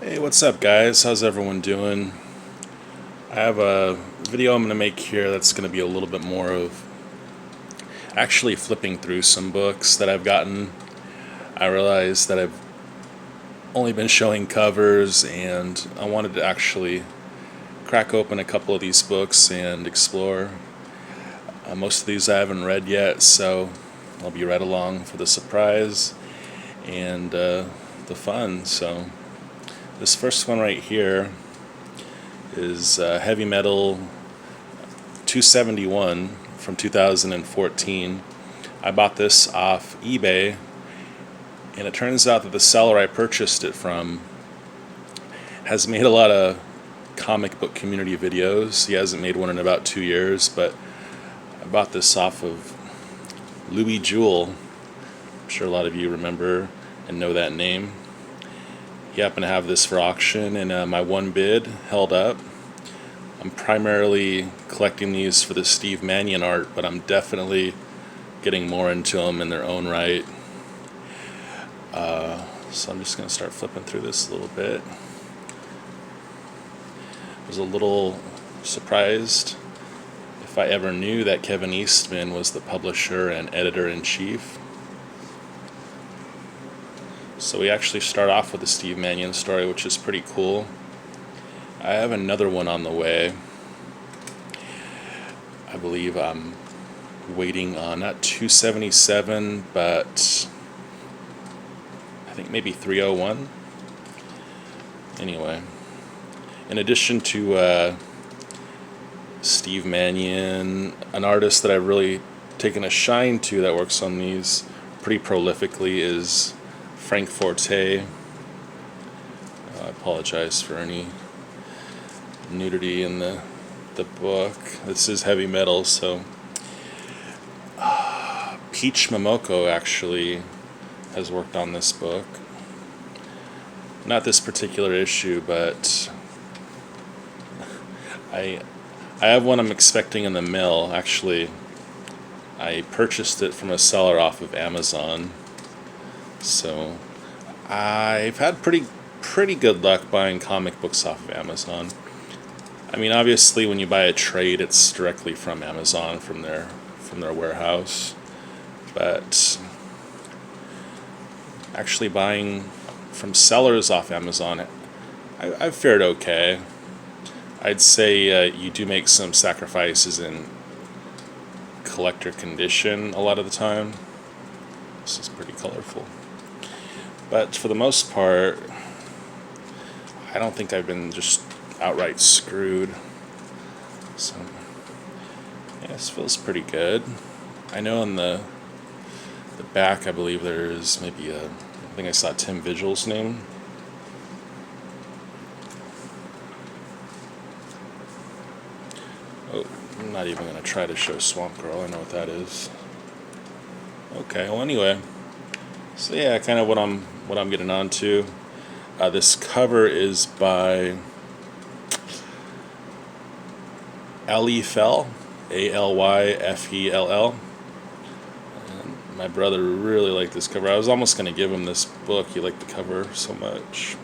Hey, what's up, guys? How's everyone doing? I have a video I'm going to make here that's going to be a little bit more of actually flipping through some books that I've gotten. I realized that I've only been showing covers, and I wanted to actually crack open a couple of these books and explore. Most of these I haven't read yet, so I'll be right along for the surprise and the fun. So this first one right here is Heavy Metal 271 from 2014. I bought this off eBay, and it turns out that the seller I purchased it from has made a lot of comic book community videos. He hasn't made one in about 2 years, but I bought this off of Louis Jewell. I'm sure a lot of you remember and know that name. He happened to have this for auction, and my one bid held up. I'm primarily collecting these for the Steve Mannion art, but I'm definitely getting more into them in their own right. So I'm just going to start flipping through this a little bit. I was a little surprised if I ever knew that Kevin Eastman was the publisher and editor-in-chief. So we actually start off with the Steve Mannion story, which is pretty cool. I have another one on the way. I believe I'm waiting on not 277, but I think maybe 301. Anyway, in addition to Steve Mannion, an artist that I've really taken a shine to that works on these pretty prolifically is Forte. I apologize for any nudity in the book. This is heavy metal, so Peach Momoko actually has worked on this book. Not this particular issue, but I have one I'm expecting in the mail. Actually, I purchased it from a seller off of Amazon. So I've had pretty good luck buying comic books off of Amazon. I mean, obviously, when you buy a trade, it's directly from Amazon, from their warehouse. But actually buying from sellers off Amazon, I've fared okay. I'd say you do make some sacrifices in collector condition a lot of the time. This is pretty colorful. But for the most part, I don't think I've been just outright screwed. So, yeah, this feels pretty good. I know on the back, I believe there's maybe I think I saw Tim Vigil's name. Oh, I'm not even going to try to show Swamp Girl. I know what that is. Okay, well anyway. So yeah, kind of what I'm getting on to. This cover is by Alyfell, Alyfell. And my brother really liked this cover. I was almost going to give him this book. He liked the cover so much.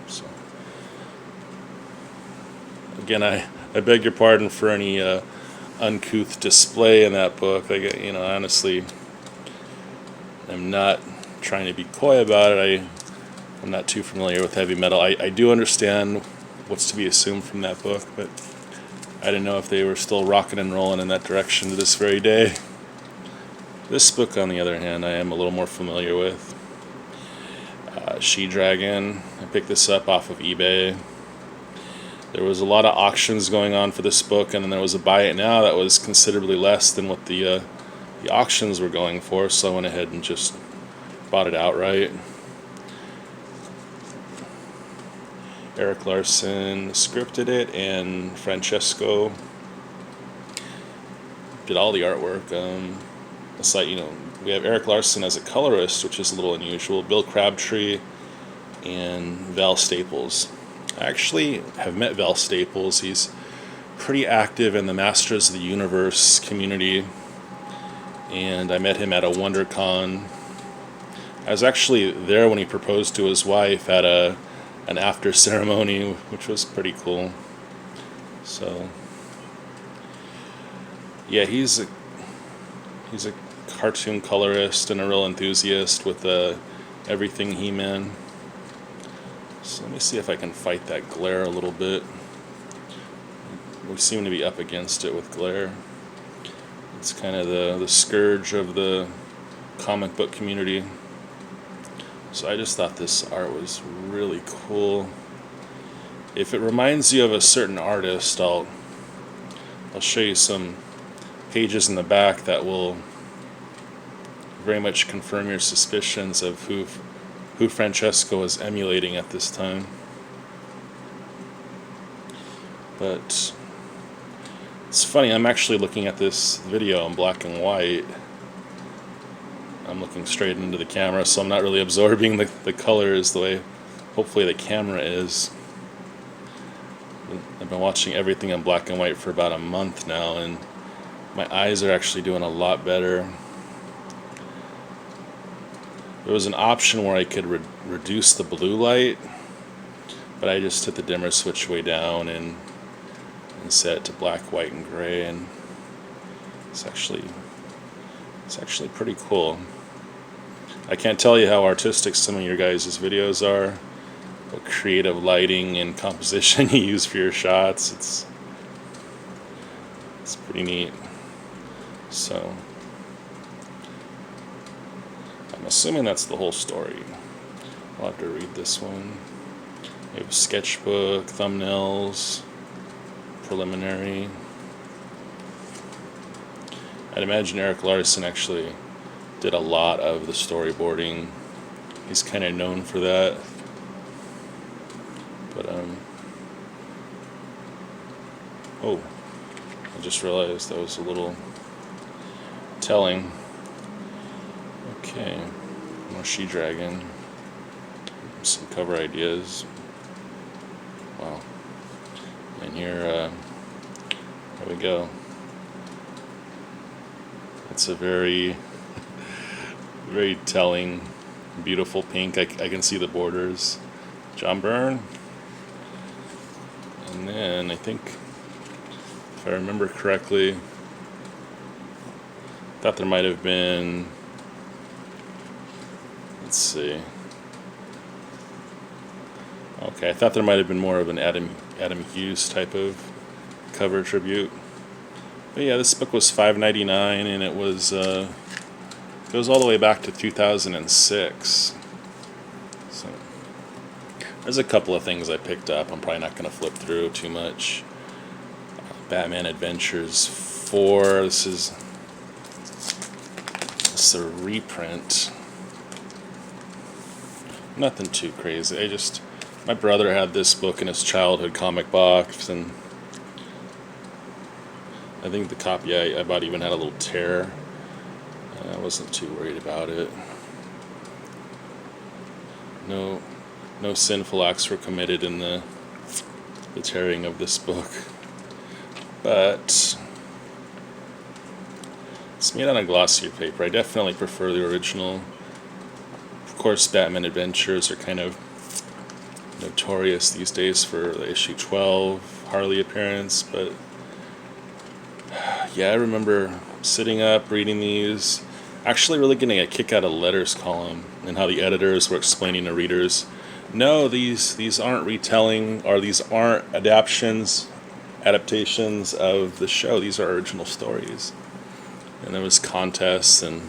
So again, I beg your pardon for any uncouth display in that book. Honestly, I'm not trying to be coy about it. I'm not too familiar with heavy metal. I do understand what's to be assumed from that book, but I didn't know if they were still rocking and rolling in that direction to this very day. This book, on the other hand, I am a little more familiar with. She-Dragon. I picked this up off of eBay. There was a lot of auctions going on for this book, and then there was a buy it now that was considerably less than what the auctions were going for, so I went ahead and just bought it outright. Eric Larson scripted it, and Francesco did all the artwork. It's like, we have Eric Larson as a colorist, which is a little unusual. Bill Crabtree and Val Staples. I actually have met Val Staples. He's pretty active in the Masters of the Universe community, and I met him at a WonderCon I was actually there when he proposed to his wife at an after ceremony, which was pretty cool. So yeah, he's a cartoon colorist and a real enthusiast with everything He-Man. So let me see if I can fight that glare a little bit. We seem to be up against it with glare. It's kind of the scourge of the comic book community. So I just thought this art was really cool. If it reminds you of a certain artist, I'll show you some pages in the back that will very much confirm your suspicions of who Francesco was emulating at this time. But it's funny, I'm actually looking at this video in black and white. I'm looking straight into the camera, so I'm not really absorbing the colors the way hopefully the camera is. I've been watching everything in black and white for about a month now, and my eyes are actually doing a lot better. There was an option where I could reduce the blue light, but I just hit the dimmer switch way down and set it to black, white, and gray, and it's actually pretty cool. I can't tell you how artistic some of your guys' videos are, what creative lighting and composition you use for your shots. It's pretty neat. So I'm assuming that's the whole story. I'll have to read this one. We have a sketchbook, thumbnails, preliminary. I'd imagine Eric Larson actually did a lot of the storyboarding. He's kind of known for that. But oh, I just realized that was a little telling. Okay, more She-Dragon. Some cover ideas. Wow. And here, there we go. It's a very, very telling, beautiful pink. I can see the borders. John Byrne. And then I think, if I remember correctly, I thought there might have been, let's see. Okay, I thought there might have been more of an Adam Hughes type of cover tribute. But yeah, this book was $5.99, and it was goes all the way back to 2006. So there's a couple of things I picked up. I'm probably not going to flip through too much. Batman Adventures 4. This is a reprint. Nothing too crazy. My brother had this book in his childhood comic box, and I think the copy I bought even had a little tear. I wasn't too worried about it. No sinful acts were committed in the tearing of this book. But it's made on a glossier paper. I definitely prefer the original. Of course, Batman Adventures are kind of notorious these days for the issue 12 Harley appearance, but yeah, I remember sitting up, reading these, actually really getting a kick out of the letters column and how the editors were explaining to readers, no, these aren't retelling, or these aren't adaptations of the show. These are original stories. And there was contests, and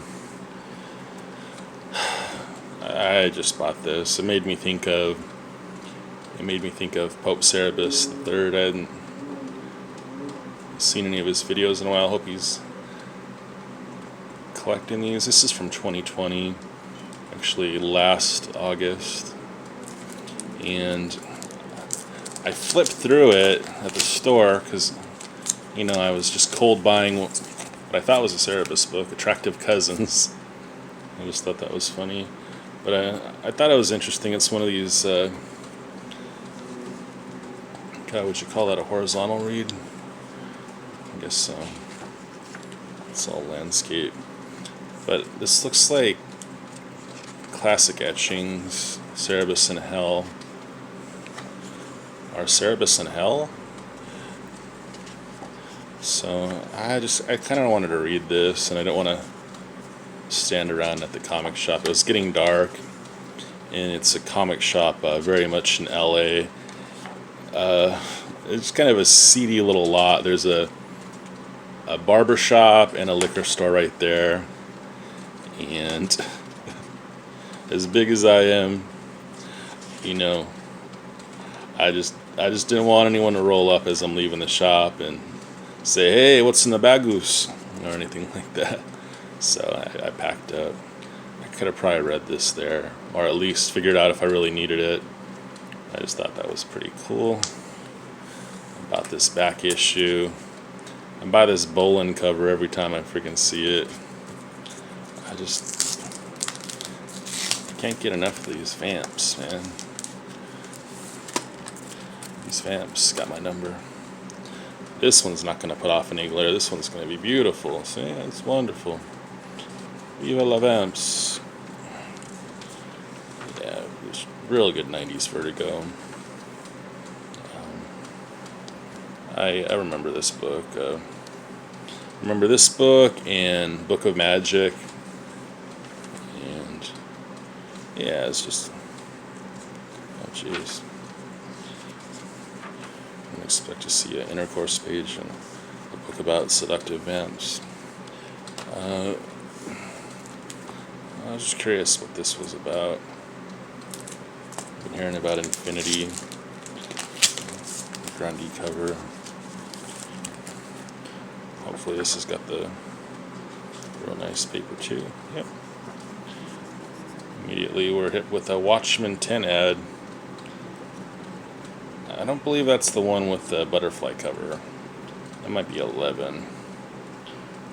I just bought this. It made me think of Pope Cerebus III. I hadn't seen any of his videos in a while. I hope he's collecting these. This is from 2020, actually last August. And I flipped through it at the store because, I was just cold buying what I thought was a Cerebus book, Attractive Cousins. I just thought that was funny. But I thought it was interesting. It's one of these, would you call that a horizontal read? I guess so. It's all landscape. But this looks like classic etchings. Cerebus in Hell. Are Cerebus in Hell? So I kind of wanted to read this, and I don't want to stand around at the comic shop. It was getting dark, and it's a comic shop very much in LA. It's kind of a seedy little lot. There's a barber shop and a liquor store right there, and as big as I am, you know, I just didn't want anyone to roll up as I'm leaving the shop and say, "Hey, what's in the bagus?" or anything like that. So I packed up. I could have probably read this there, or at least figured out if I really needed it. I just thought that was pretty cool. I bought this back issue. I buy this Bolin cover every time I freaking see it. I can't get enough of these vamps, man. These vamps got my number. This one's not going to put off any glare. This one's going to be beautiful. See, it's wonderful. Viva la vamps. Yeah, it's real good 90s Vertigo. I remember this book. Remember this book and Book of Magic. And yeah, it's just, oh jeez. I didn't expect to see an intercourse page in a book about seductive vamps. I was just curious what this was about. I've been hearing about Infinity, Grundy cover. Hopefully this has got the real nice paper too. Yep. Immediately we're hit with a Watchmen 10 ad. I don't believe that's the one with the butterfly cover. That might be 11.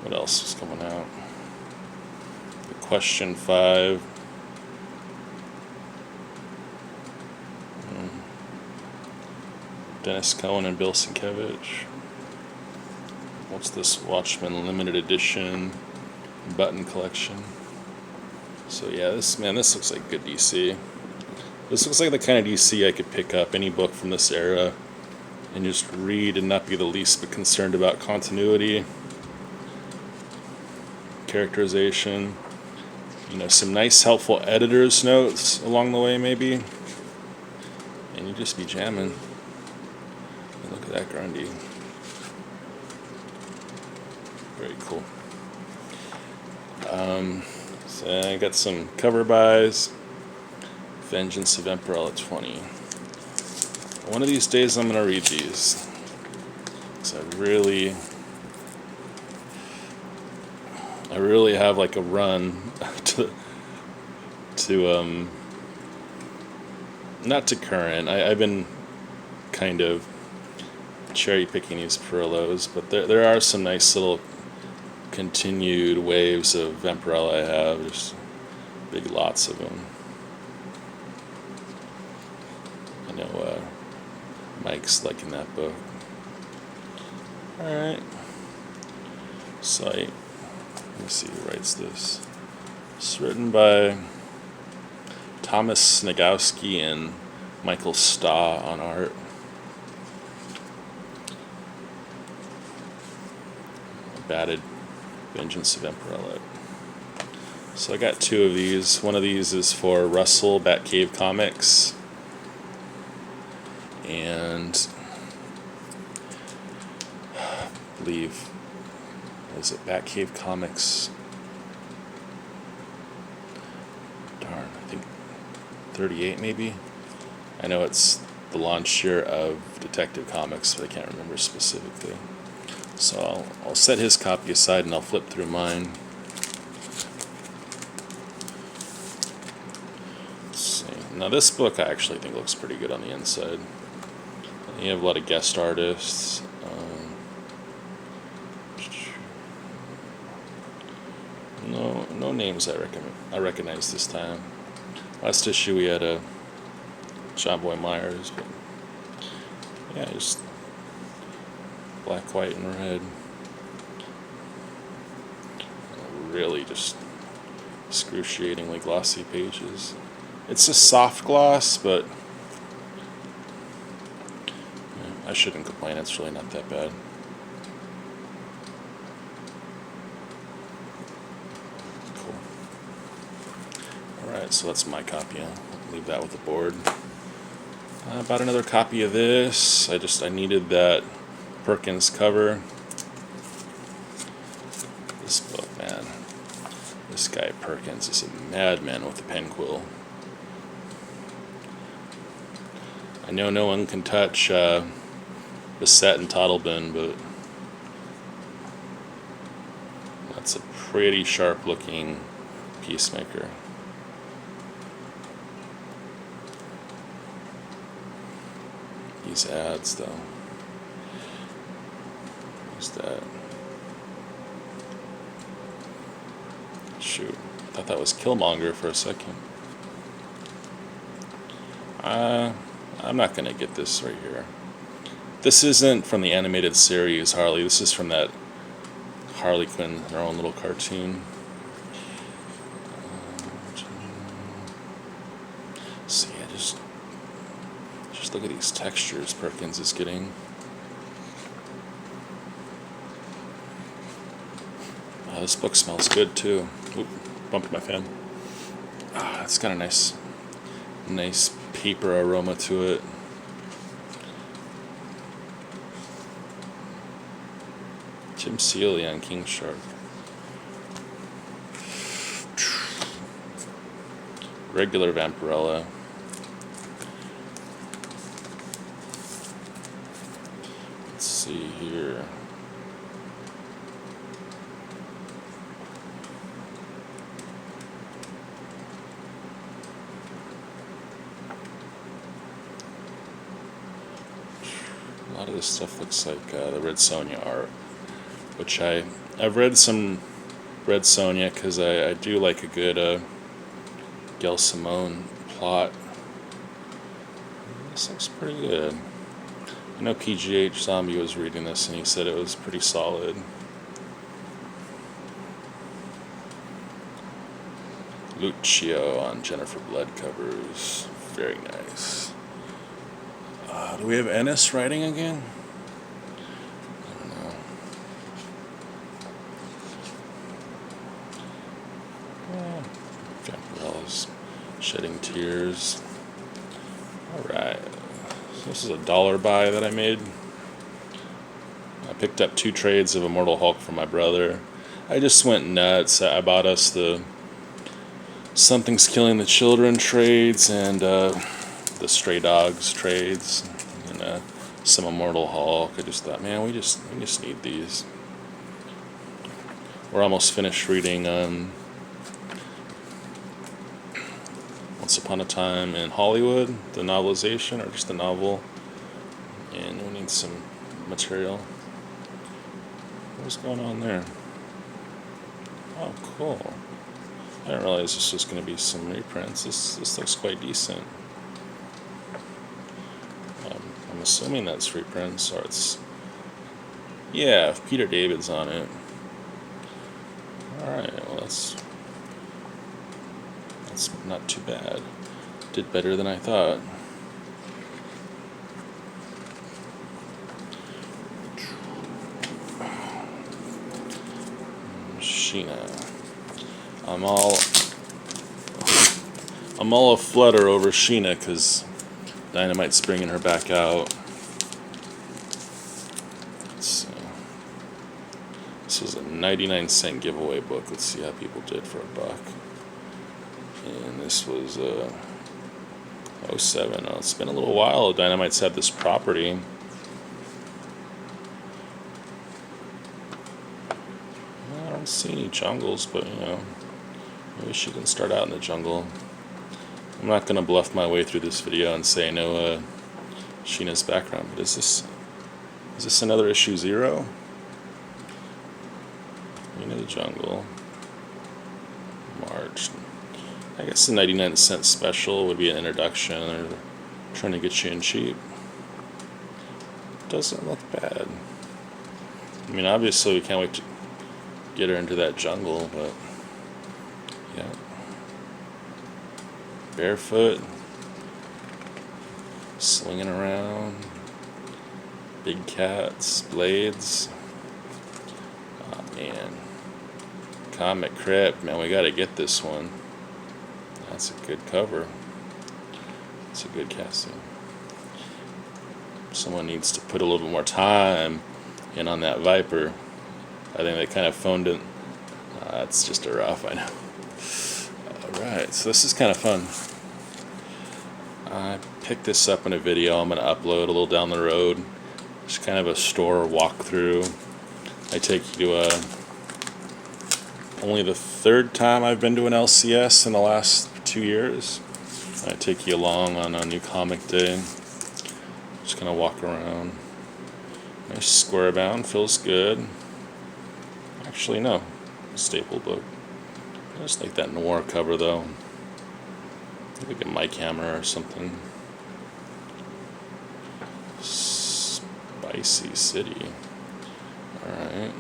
What else is coming out? The Question 5. Dennis Cohen and Bill Sienkiewicz. What's this? Watchmen limited edition button collection. So yeah, this looks like good DC. This looks like the kind of DC I could pick up any book from this era and just read and not be the least bit concerned about continuity, characterization, some nice helpful editor's notes along the way maybe, and you just be jamming. And look at that Grundy. Very cool. So I got some cover buys. Vengeance of Emperella 20. One of these days I'm going to read these. Because I really have like a run to not to current. I've been kind of cherry picking these Perillos, but there are some nice little continued waves of Vampirella I have. There's big lots of them. I know Mike's liking that book. Alright. Site. Let me see who writes this. It's written by Thomas Snagowski and Michael Staw on art. Batted Vengeance of Emperella. So I got two of these. One of these is for Russell Batcave Comics. And I believe, is it Batcave Comics? Darn, I think 38 maybe. I know it's the launch year of Detective Comics, but I can't remember specifically. So I'll set his copy aside and I'll flip through mine. Let's see. Now this book I actually think looks pretty good on the inside. You have a lot of guest artists. No names I recognize this time. Last issue we had a John Boy Myers, but yeah, just black, white, and red. Really just excruciatingly glossy pages. It's a soft gloss, but I shouldn't complain. It's really not that bad. Cool. Alright, so that's my copy. I'll leave that with the board. I bought another copy of this. I needed that Perkins cover. This book, man. This guy Perkins is a madman with a pen quill. I know no one can touch Beset and Toddlebin, but that's a pretty sharp looking Peacemaker. These ads, though. What's that? Shoot, I thought that was Killmonger for a second. I'm not gonna get this right here. This isn't from the animated series Harley. This is from that Harley Quinn, her own little cartoon. See, I just look at these textures Perkins is getting. This book smells good too. Oop, bumped my fan. It's got a nice paper aroma to it. Jim Seeley on King Shark. Regular Vampirella. Let's see here. A lot of this stuff looks like the Red Sonja art, which I've read some Red Sonja because I do like a good Gail Simone plot. This looks pretty good. I know PGH Zombie was reading this and he said it was pretty solid. Lucio on Jennifer Blood covers. Very nice. Do we have Ennis writing again? I don't know. Vampirella's shedding tears. Alright. So this is a dollar buy that I made. I picked up 2 trades of Immortal Hulk for my brother. I just went nuts. I bought us the Something's Killing the Children trades and the Stray Dogs trades. And some Immortal Hulk. I just thought, man, we just need these. We're almost finished reading Once Upon a Time in Hollywood, the novelization, or just the novel. And we need some material. What's going on there? Oh, cool. I didn't realize this was going to be some reprints. This looks quite decent. I'm assuming that's reprints, or it's... Yeah, if Peter David's on it. Alright, well that's not too bad. Did better than I thought. Sheena. I'm all aflutter over Sheena because Dynamite's bringing her back out. Let's see. This was a 99-cent giveaway book. Let's see how people did for $1. And this was 07. Oh, it's been a little while. Dynamite's had this property. I don't see any jungles, but you know, maybe she can start out in the jungle. I'm not going to bluff my way through this video and say no Sheena's background, but is this another issue 0? Into the Jungle. March. I guess the 99-cent special would be an introduction. They're trying to get you in cheap. Doesn't look bad. I mean, obviously we can't wait to get her into that jungle, but yeah. barefoot, swinging around, big cats, blades. Oh man, Comic Crypt, man, we gotta get this one. That's a good cover. It's a good casting. Someone needs to put a little bit more time in on that Viper. I think they kind of phoned it. It's just a rough, I know. Alright, so this is kind of fun. I picked this up in a video I'm going to upload a little down the road. It's kind of a store walkthrough. I take you to only the third time I've been to an LCS in the last 2 years. I take you along on a new comic day. Just gonna walk around. Nice square bound, feels good. Actually, no, staple book. I just like that noir cover though. Like a mic hammer or something. Spicy City. Alright.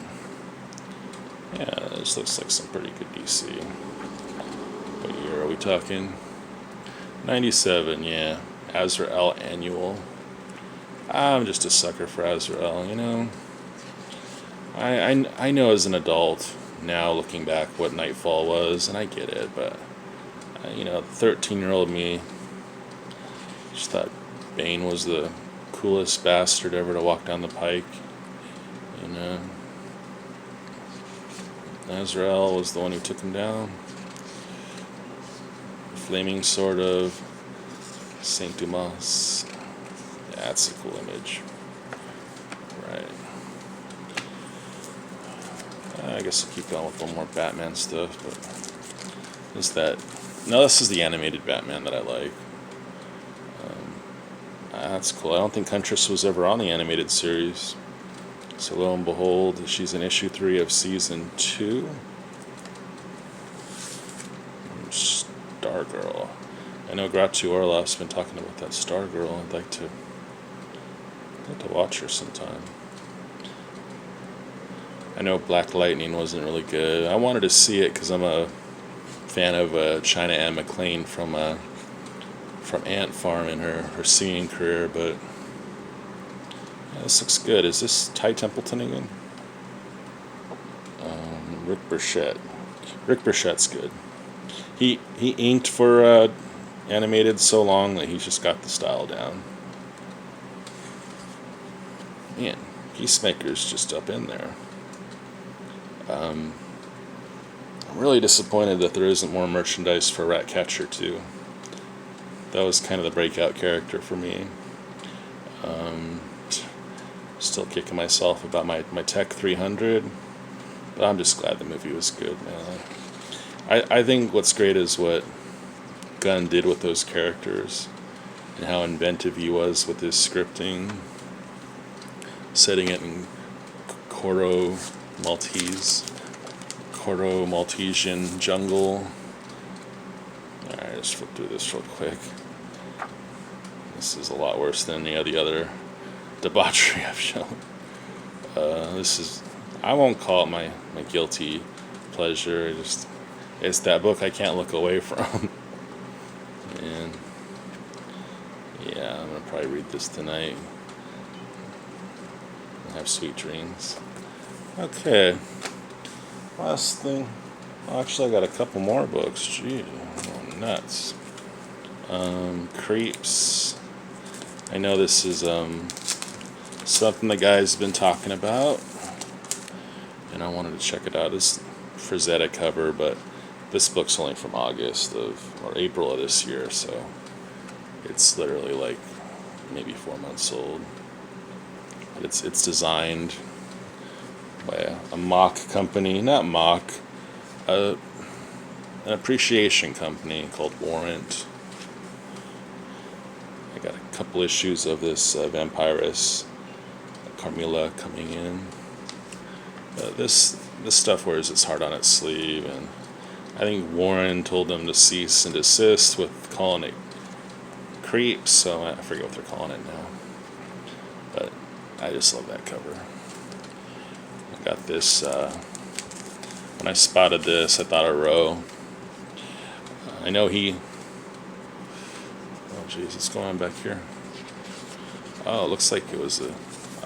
Yeah, this looks like some pretty good DC. What year are we talking? 97, yeah. Azrael Annual. I'm just a sucker for Azrael, you know. I know as an adult now, looking back, what Nightfall was, and I get it, but you know, 13-year-old me just thought Bane was the coolest bastard ever to walk down the pike. You know, Azrael was the one who took him down. Flaming Sword of Saint Dumas. That's a cool image. Right. I guess I'll keep going with one more Batman stuff, but is that... No, this is the animated Batman that I like. That's cool. I don't think Huntress was ever on the animated series. So lo and behold, she's in issue 3 of season 2. Stargirl. I know Gratu Orloff's been talking about that Stargirl. I'd like to watch her sometime. I know Black Lightning wasn't really good. I wanted to see it because I'm a fan of China Anne McClain from Ant Farm in her singing career, but yeah, this looks good. Is this Ty Templeton again? Rick Burchett. Rick Burchett's good. He inked for animated so long that he's just got the style down. Man, Peacemaker's just up in there. I'm really disappointed that there isn't more merchandise for Ratcatcher 2. That was kind of the breakout character for me. Still kicking myself about my Tech 300, but I'm just glad the movie was good, man. I think what's great is what Gunn did with those characters and how inventive he was with his scripting, setting it in Coro Maltesian jungle. Alright, just flip through this real quick. This is a lot worse than any of the other debauchery I've shown. This is, I won't call it my guilty pleasure. It's that book I can't look away from. And yeah, I'm gonna probably read this tonight. Have sweet dreams. Okay. Last thing. Well, actually, I got a couple more books. Gee, I'm nuts. Creeps. I know this is something the guy's been talking about, and I wanted to check it out. It's Frazetta cover, but this book's only from April of this year, so it's literally like maybe 4 months old. But it's designed by a mock company, not mock, an appreciation company called Warrant. I got a couple issues of this Vampirus Carmilla coming in. This stuff wears its heart on its sleeve, and I think Warren told them to cease and desist with calling it Creeps, so I forget what they're calling it now. But I just love that cover. I got this, when I spotted this, I thought of Roe. I know he Jeez, what's going on back here? Oh, it looks like it was a...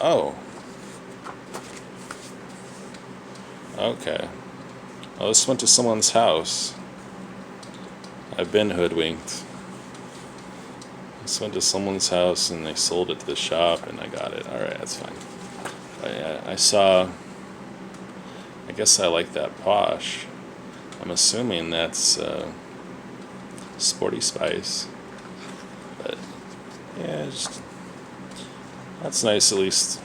Oh. Okay. Oh, this went to someone's house. I've been hoodwinked. This went to someone's house and they sold it to the shop and I got it. Alright, that's fine. But yeah, I saw... I guess I like that posh. I'm assuming that's Sporty Spice. But yeah, just... That's nice, at least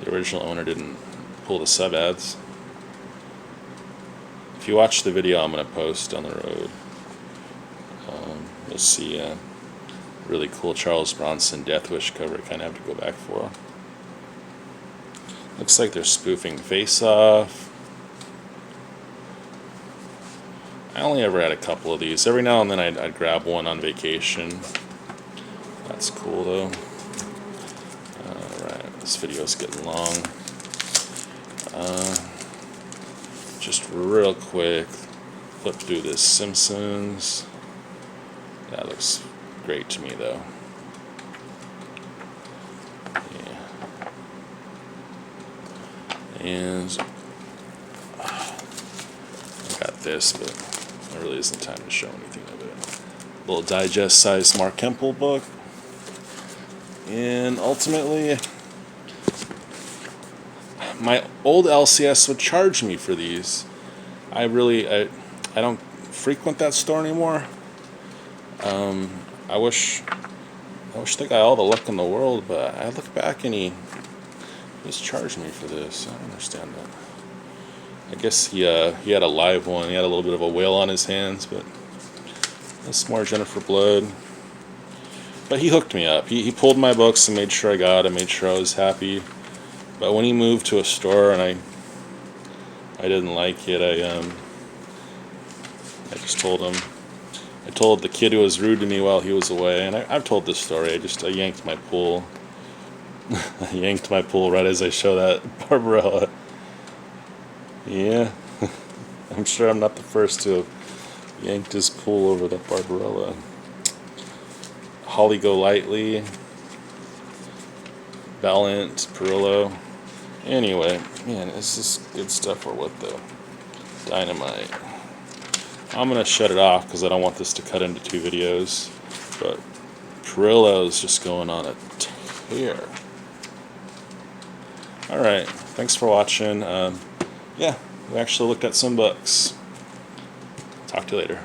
the original owner didn't pull the sub ads. If you watch the video I'm going to post on the road, you'll see a really cool Charles Bronson Death Wish cover I kind of have to go back for. Looks like they're spoofing Face Off. I only ever had a couple of these. Every now and then I'd grab one on vacation. That's cool though. Alright, this video's getting long. Just real quick, flip through this Simpsons. That looks great to me though. Yeah. And I got this, but there really isn't time to show anything of it. Little digest-sized Mark Hempel book. And ultimately, my old LCS would charge me for these. I don't frequent that store anymore. I wish the guy all the luck in the world, but I look back and he just charged me for this. I don't understand that. I guess he had a live one. He had a little bit of a whale on his hands, but that's more Jennifer Blood. But he hooked me up. He pulled my books and made sure I got it, made sure I was happy. But when he moved to a store and I didn't like it, I just told him. I told the kid who was rude to me while he was away, and I've told this story. I yanked my pool. I yanked my pool right as I show that Barbarella. Yeah, I'm sure I'm not the first to have yanked his pool over that Barbarella. Holly Golightly, Valiant, Perillo. Anyway, man, is this good stuff or what though? Dynamite. I'm going to shut it off because I don't want this to cut into 2 videos. But Perillo is just going on a tear. Alright, thanks for watching. Yeah, we actually looked at some books. Talk to you later.